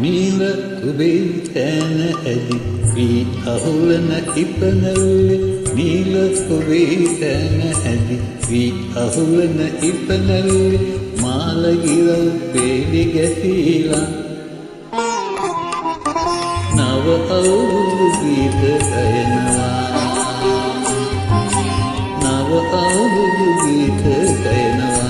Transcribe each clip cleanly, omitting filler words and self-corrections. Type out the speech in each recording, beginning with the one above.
නීල ඔබේ තැන ඇදි වී අහුලන ඉපනල්ලේ නීල ඔබේ තැන ඇදි වී අහුලන ඉපනල්ලේ මාළගිරව් පෙළි ගැසීලා නව අවුරුදු ගීත ගයනවා නව අවුරුදු ගීත ගයනවා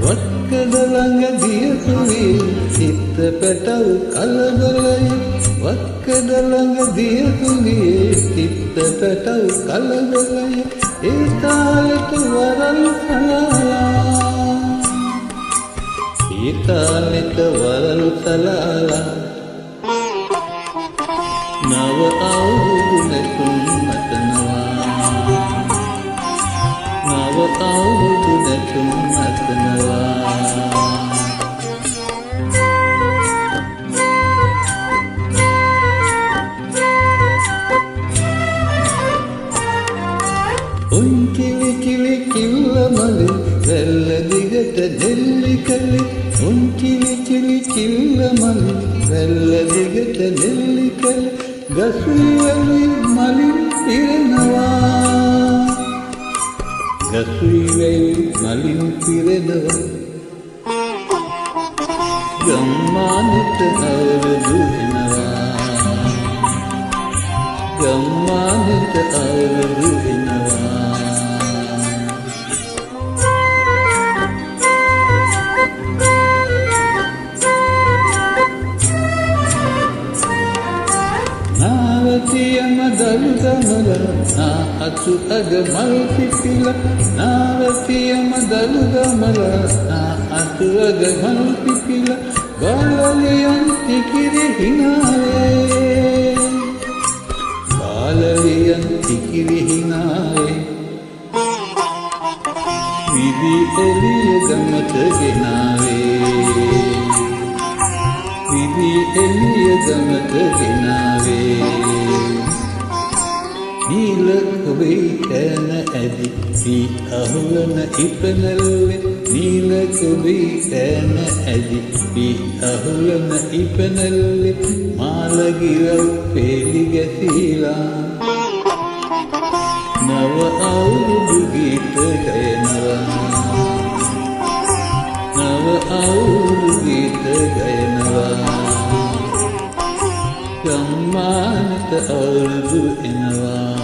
වක්කඩ ළඟ දියතුලේ සිත පැටව කලබලයි වක්කඩ ළඟ දියතුලේ සිත පැටව කලබලයි ඒ තාලෙට වරල් සලාලා ඒ තාලෙට වරල් සලාලා නව අවුරුදු නැතුම් නටනවා නව අවුරුදු නැතුම් නටනවා උන්කිලි කිලි කිල්ල මලේ වැල්ල දිගට දෙල්ලි කලේ උන්කිලි කිලි කිල්ල මලේ වැල්ල දිගට දෙල්ලි කලේ ගසුයි වැලි මලින් පිරෙනවා ගසුයි වැලි මලින් පිරෙනවා ගම්මානෙට අවුරුදු එනවා ගම්මානෙට අවුරුදු එනවා නාවතියම දළු ගමල නා අතු අග මල් පිපිල නාවතියම දළු ගමල නා අතු අග මල් පිපිල බාලලියන් තිකිරි හිනාවේ බාලලියන් තිකිරි හිනාවේ විදි එළිය ගමට ගෙනාවේ විදි එළිය ගමට ගෙනාවේ නීල ඔබේ තැන ඇදි වී අහුලන ඉපනල්ලේ නීල ඔබේ තැන ඇදි වී අහුලන ඉපනල්ලේ මාළගිරව් පෙළි ගැසීලා නව අවුරුදු ගීත ගයනවා නව අවුරුදු ගීත ගයනවා ගම්මානට අවුරුදු එනවා